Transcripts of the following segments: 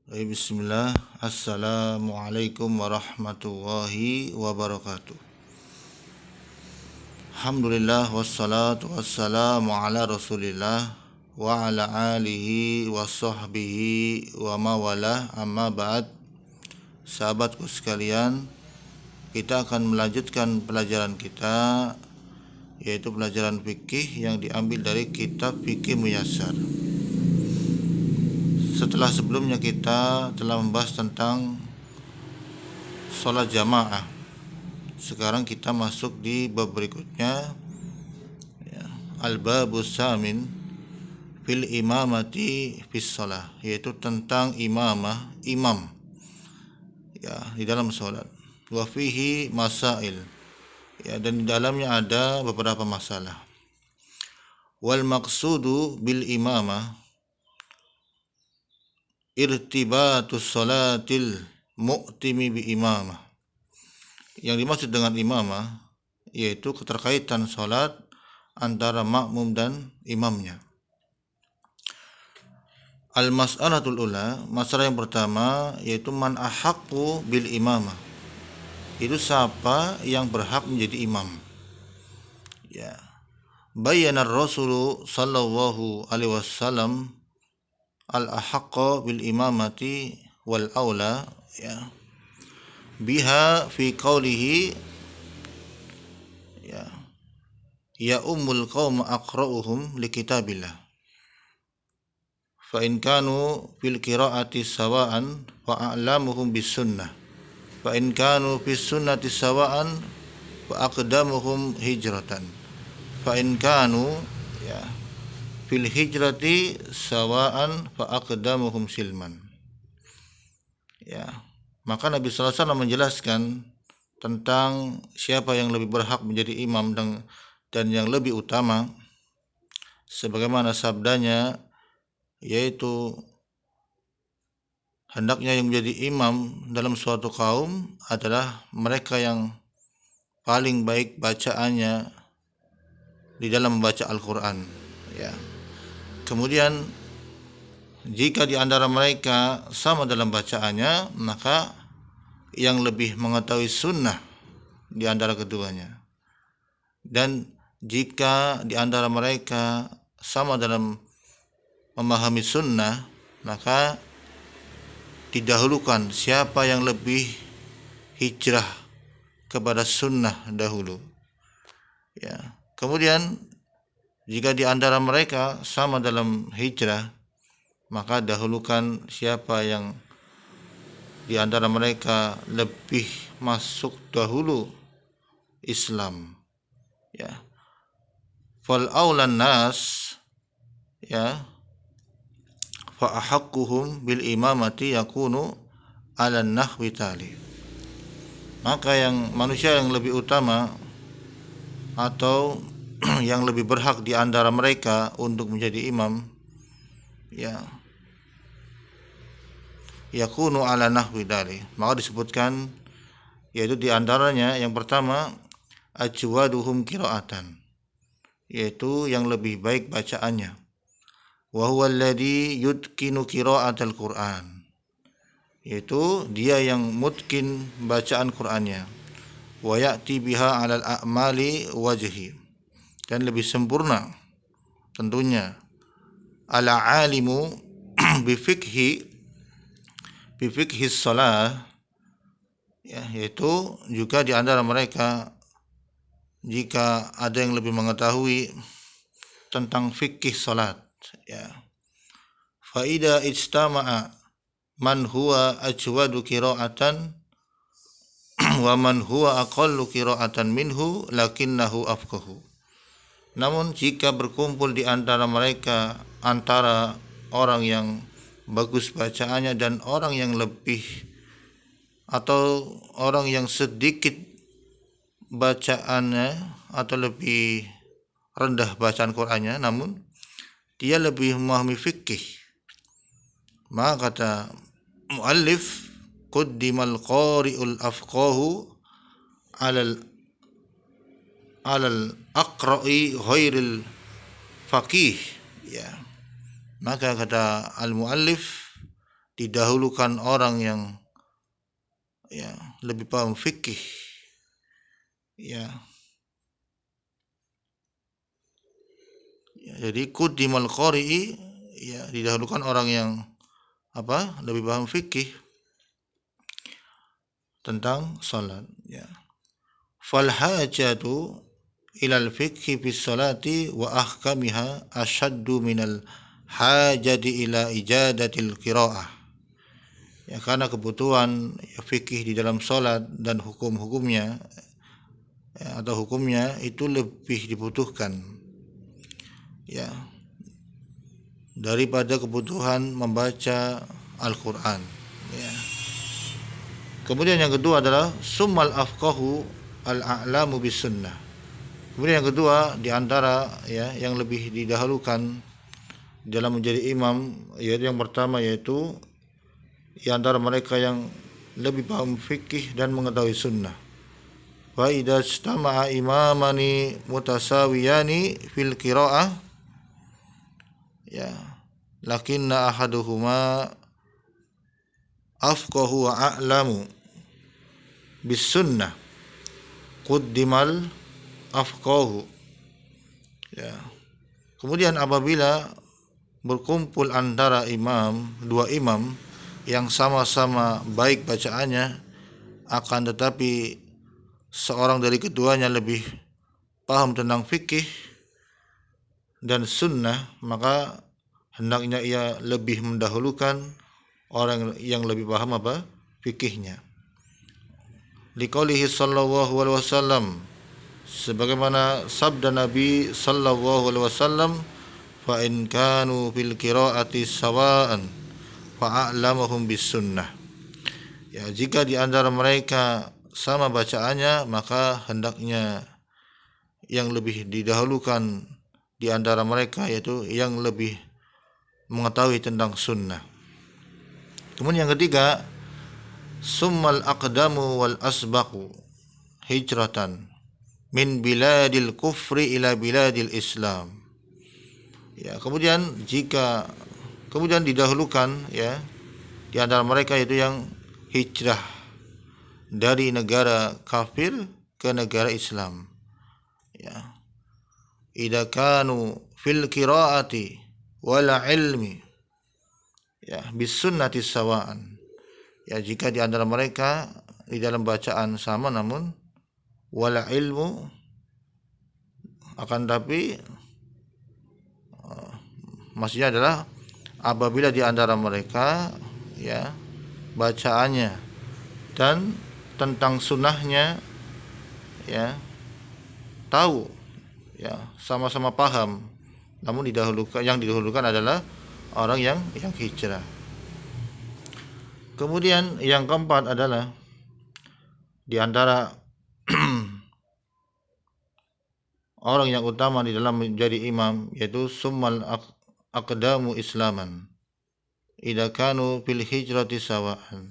Bismillah. Assalamualaikum warahmatullahi wabarakatuh. Alhamdulillah wassalatu wassalamu ala Rasulillah wa ala alihi wa sahbihi wa mawalah, amma ba'd. Sahabatku sekalian, kita akan melanjutkan pelajaran kita, yaitu pelajaran fikih yang diambil dari kitab Fikih Muyassar. Setelah sebelumnya kita telah membahas tentang sholat jamaah, sekarang kita masuk di bab berikutnya, al-babus samin fil imamati fis shalah, yaitu tentang imam di dalam sholat. Wa fihi masail, dan di dalamnya ada beberapa masalah. Wal maqsudu bil imamah irtibatus sholatil mu'timi bi imamah. Yang dimaksud dengan imamah yaitu keterkaitan sholat antara makmum dan imamnya. Al-mas'alatul ula, masalah yang pertama yaitu man ahaqqu bil imamah. Itu siapa yang berhak menjadi imam. Bayyana Rasul sallallahu alaihi wasallam al-ahaqqa bil imamati wal aula biha fi qawlihi ya ummul qaum aqra'uhum li kitabillah fa in kanu fil qira'ati sawa'an fa a'lamuhum bis sunnah fa in kanu fis sunnati sawa'an fa aqdamuhum hijratan fa in kanu fil hijrati sawa'an fa aqdamuhum silman. Maka Nabi sallallahu alaihi wasallam menjelaskan tentang siapa yang lebih berhak menjadi imam dan yang lebih utama, sebagaimana sabdanya, yaitu hendaknya yang menjadi imam dalam suatu kaum adalah mereka yang paling baik bacaannya di dalam membaca Al-Quran. Kemudian jika di antara mereka sama dalam bacaannya, maka yang lebih mengetahui sunnah di antara keduanya. Dan jika di antara mereka sama dalam memahami sunnah, maka didahulukan siapa yang lebih hijrah kepada sunnah dahulu. Kemudian jika di antara mereka sama dalam hijrah, maka dahulukan siapa yang di antara mereka lebih masuk dahulu Islam. Fal aulan nas fa ahaqquhum bil imamati yakunu ala nahwi tali. Maka yang manusia yang lebih utama atau yang lebih berhak di antara mereka untuk menjadi imam, yakunu ala nahwi tali. Maka disebutkan, yaitu di antaranya yang pertama ajwaduhum qiraatan, yaitu yang lebih baik bacaannya. Wa huwa alladhi yutqinu qiraatal Qur'an, yaitu dia yang mutkin bacaan Qur'annya. Wa ya'ti biha 'alal a'mali wajhi, dan lebih sempurna tentunya. Ala alimu bi fikhi shalah, yaitu juga di antara mereka jika ada yang lebih mengetahui tentang fikih salat. Fa idza ijtama'a man huwa ajwadu qira'atan wa man huwa aqallu qira'atan minhu lakinnahu afqahu. Namun jika berkumpul di antara mereka antara orang yang bagus bacaannya dan orang yang lebih atau orang yang sedikit bacaannya atau lebih rendah bacaan Qur'annya, namun dia lebih memahami fikih, maka kata muallif quddimal qari'ul afqahu alal aqra'i ghairil faqih. Maka kata al-muallif, didahulukan orang yang lebih paham fikih, jadi quddimal qari'i, didahulukan orang yang lebih paham fikih tentang salat, fal hajatu ilal fikhi bis salati wa ahkamiha ashaddu minal hajati ila ijadatil qiraah. Karena kebutuhan fikih di dalam salat dan hukum-hukumnya atau hukumnya itu lebih dibutuhkan daripada kebutuhan membaca Al-Quran. Kemudian yang kedua adalah summal afqahu al-a'lamu bis sunnah. Kemudian yang kedua di antara yang lebih didahulukan dalam menjadi imam, yaitu yang pertama yaitu di antara mereka yang lebih paham fikih dan mengetahui sunnah. Wa idza istama'a imamani mutasawiyani fil qiraah lakinna ahaduhuma afqahu wa a'lamu bis sunnah quddimal afqahu. Kemudian apabila berkumpul antara dua imam yang sama-sama baik bacaannya, akan tetapi seorang dari keduanya lebih paham tentang fikih dan sunnah, maka hendaknya ia lebih mendahulukan orang yang lebih paham fikihnya. Liqaulihi sallallahu alaihi wasallam, sebagaimana sabda Nabi sallallahu alaihi wasallam, fa in kanu fil qiraati sawa'an fa a'lamuhum bis sunnah. Jika di antara mereka sama bacaannya, maka hendaknya yang lebih didahulukan di antara mereka yaitu yang lebih mengetahui tentang sunnah. Kemudian yang ketiga, summal aqdamu wal asbaqu hijratan min biladil kufri ila biladil Islam. Kemudian didahulukan di antara mereka yaitu yang hijrah dari negara kafir ke negara Islam. Idza kanu fil qiraati wal ilmi bis sunnati sawaan. Jika di antara mereka di dalam bacaan sama namun wal ilmu, akan tapi maksudnya adalah apabila di antara mereka bacaannya dan tentang sunnahnya tahu, sama-sama paham, namun yang didahulukan adalah orang yang hijrah. Kemudian yang keempat adalah di antara orang yang utama di dalam menjadi imam yaitu summal aqdamu islaman idza kanu fil hijrati sawa'an,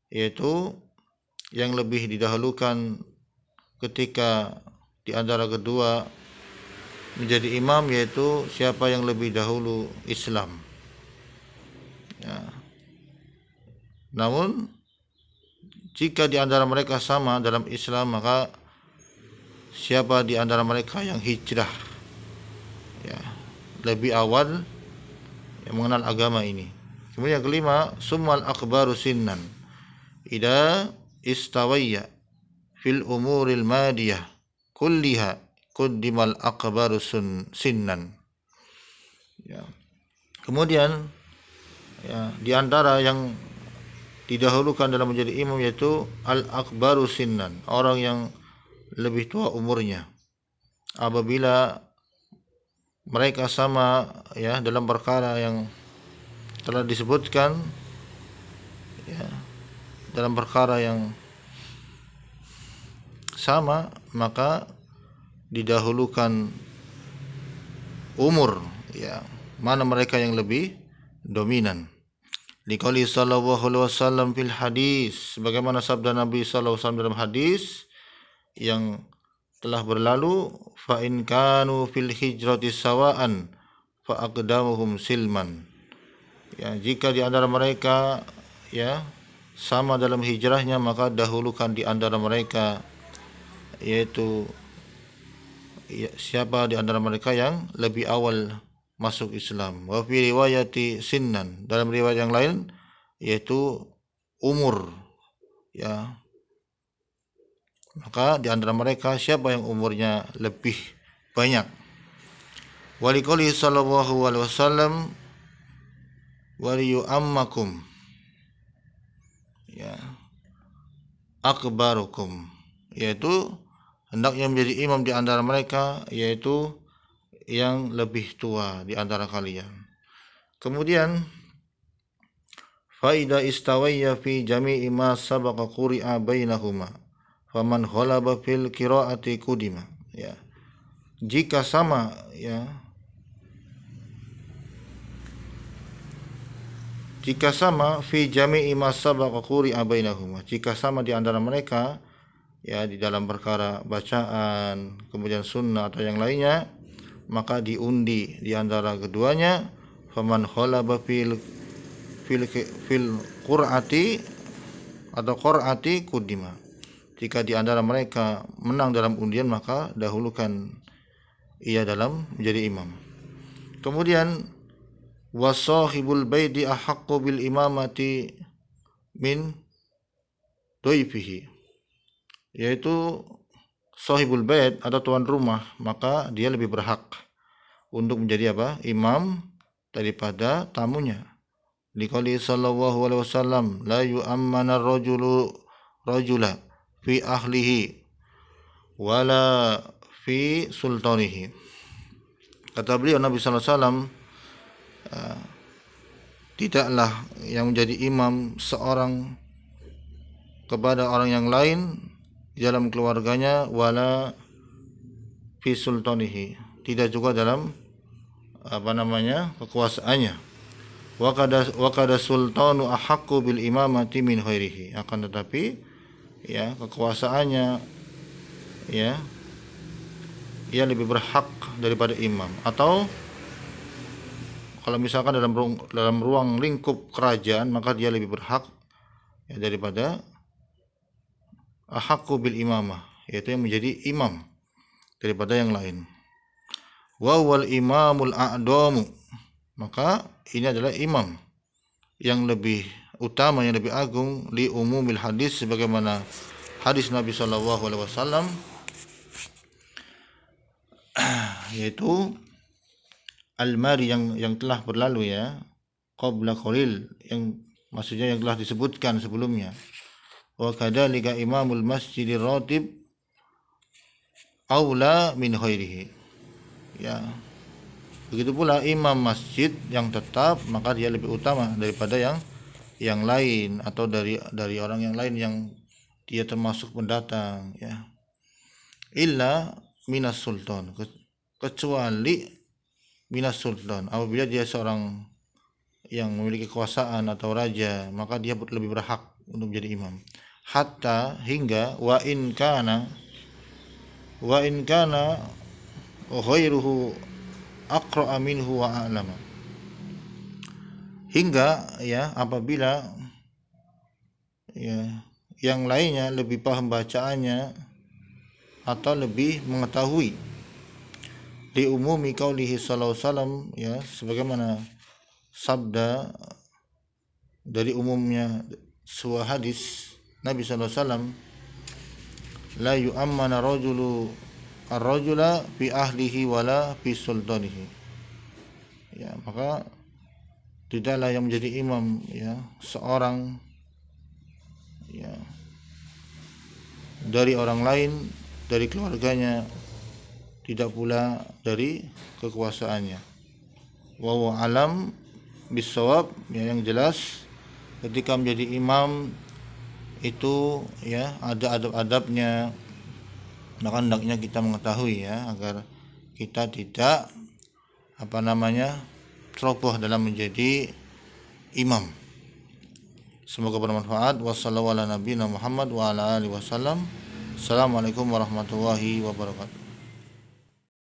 yaitu yang lebih didahulukan ketika di antara kedua menjadi imam yaitu siapa yang lebih dahulu Islam. Namun jika di antara mereka sama dalam Islam, maka siapa di antara mereka yang hijrah lebih awal yang mengenal agama ini. Kemudian yang kelima, summal akbaru sinnan idza istawayya fil umuril madiyah kulliha quddimal akbaru sinnan. Kemudian di antara yang didahulukan dalam menjadi imam yaitu al-akbaru sinnan, orang yang lebih tua umurnya. Apabila mereka sama dalam perkara yang telah disebutkan, dalam perkara yang sama, maka didahulukan umur, mana mereka yang lebih dominan. Liqauli sallallahu alaihi wasallam fil hadis, sebagaimana sabda Nabi sallallahu alaihi wasallam dalam hadis yang telah berlalu, fa in kanu fil hijrati sawaan fa aqdamuhum silman. Ya, jika di antara mereka ya sama dalam hijrahnya, maka dahulukan di antara mereka, yaitu ya, siapa di antara mereka yang lebih awal masuk Islam. Wa fi riwayati sinnan, dalam riwayat yang lain yaitu umur, ya. Maka di antara mereka siapa yang umurnya lebih banyak. Waliqouli sallallahu alaihi wasallam waliyu'ammakum, ya, akbarukum, yaitu hendaknya menjadi imam di antara mereka, yaitu yang lebih tua di antara kalian. Kemudian faida istawayya fi jami'i ma sabaqa quri'a bainahuma faman ghalaba fil qiraati qudima, ya. Jika sama, ya, jika sama fi jami'i ma sabaqa quri'a bainahuma, jika sama di antara mereka, ya, di dalam perkara bacaan, kemudian sunnah atau yang lainnya, maka diundi di antara keduanya. Faman ghalaba fil qur'ati atau qur'ati qudima, jika di antara mereka menang dalam undian, maka dahulukan ia dalam menjadi imam. Kemudian wasahibul baiti ahaqqu bil imamati min doifihi, yaitu sahibul bait atau tuan rumah, maka dia lebih berhak untuk menjadi apa? Imam daripada tamunya. Liqouli sallallahu alaihi wasallam la yu'ammana rajula fi ahlihi wala fi sultanihi. Kata beliau, Nabi sallallahu alaihi wasallam, tidaklah yang menjadi imam seorang kepada orang yang lain di dalam keluarganya, wala fi sultanihi, tidak juga dalam kekuasaannya. Wa kada sultanu ahaqqu bil imamati min ghairihi, akan tetapi, ya, kekuasaannya, ya, ia lebih berhak daripada imam. Atau kalau misalkan dalam ruang lingkup kerajaan, maka dia lebih berhak, ya, daripada ahaqqu bil imamah, yaitu yang menjadi imam daripada yang lain. Wa wal imamul a'damu, maka ini adalah imam yang lebih utama, yang lebih agung, li umumil hadis, sebagaimana hadis Nabi sallallahu alaihi wasallam, yaitu al-mari, yang telah berlalu, ya, qabla qalil, yang maksudnya yang telah disebutkan sebelumnya. Wa kadzalika imamul masjidir ratib aula min ghairihi, ya. Begitu pula imam masjid yang tetap, maka dia lebih utama daripada yang lain, atau dari orang yang lain yang dia termasuk pendatang, ya. Illa minas sultan, kecuali minas sultan, apabila dia seorang yang memiliki kekuasaan atau raja, maka dia lebih berhak untuk menjadi imam. Hatta, hingga, wa in kana ghairuhu aqra'a minhu wa a'lama, hingga, ya, apabila, ya, yang lainnya lebih paham bacaannya atau lebih mengetahui. Di umumi qaulihi sallallahu alaihi wasallam, ya, sebagaimana sabda dari umumnya sebuah hadis Nabi sallallahu alaihi wasallam, la yu'ammana ar-rajula fi ahlihi wala fi sultanihi, ya, maka tidaklah yang menjadi imam, ya, seorang, ya, dari orang lain, dari keluarganya, tidak pula dari kekuasaannya. Wa huwa alam bisawab, ya, yang jelas ketika menjadi imam itu, ya, ada adab-adabnya, maka hendaknya kita mengetahui, ya, agar kita tidak ceroboh dalam menjadi imam. Semoga bermanfaat. Wassalamualaikum warahmatullahi wabarakatuh. Assalamualaikum warahmatullahi wabarakatuh.